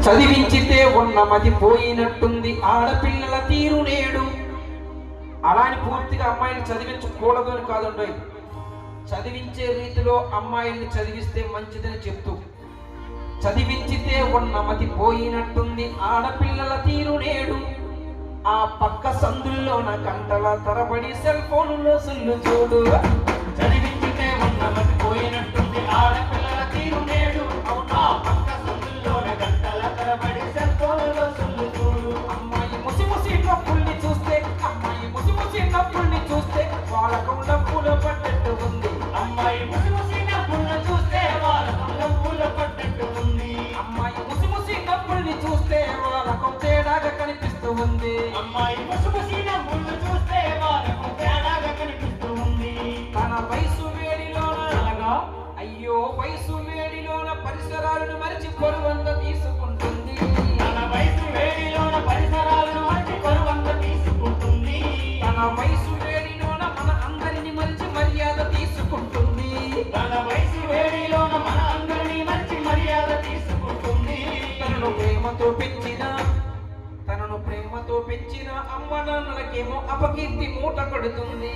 చదివించితే ఉన్నమది పోయినట్టుంది ఆడపిల్లల తీరు నేడు. అలా అని పూర్తిగా అమ్మాయిని చదివించకూడదు అని కాదండి, చదివించే రీతిలో అమ్మాయిల్ని చదివిస్తే మంచిదని చెప్తూ, చదివించితే ఉన్నమది పోయినట్టుంది ఆడపిల్లల తీరు నేడు. ఆ పక్క సందుల్లోన గంటల తరబడి సెల్ ఫోన్లో సుల్లు చూడు. చదివించితే ఉన్నమది పోయినట్టుంది ఆడపిల్లల తీరు నేడు. అవునా పక్క సందుల్లోన గంటల తరబడి సెల్ ఫోన్లో సుల్లు చూడు. అమ్మాయి ముసి ముసి నప్పుల్ని చూస్తే, అమ్మాయి ముసి ముసి నప్పుల్ని చూస్తే వాళ్ళకు డబ్బులు పడ్డట్టు ఉంది. అమ్మాయి ముసి ముసి నప్పుల్ని చూస్తే వాళ్ళకు డబ్బులు పడ్డట్టు ఉంది. అమ్మాయి ముసి ముసి నప్పుల్ని చూస్తే వాళ్ళకు తేడాగా కనిపిస్తూ ఉంది. అమ్మాయి ముసి ముసి నప్పుల్ని చూస్తే వాళ్ళకు తేడాగా కనిపిస్తూ ఉంది. తన వయసు వేడిలోన అనగా అయ్యో వయసు వేడిలోన పరిసరాలను మరిచి పరువంత తీసుకుంటుంది. తన వయసు వేడిలోన పరిసరాలను మరిచి పరువంత తీసుకుంటుంది. తన వయసు వేడిలోన మన అందరిని మరిచి మర్యాద తీసుకుంటుంది. తన వయసు వేడిలోన మన అందరిని మరిచి మర్యాద తీసుకుంటుంది. తనను ప్రేమతో పెంచిన అమ్మ నాన్నలకేమో అపకీర్తి మూట కొడుతుంది.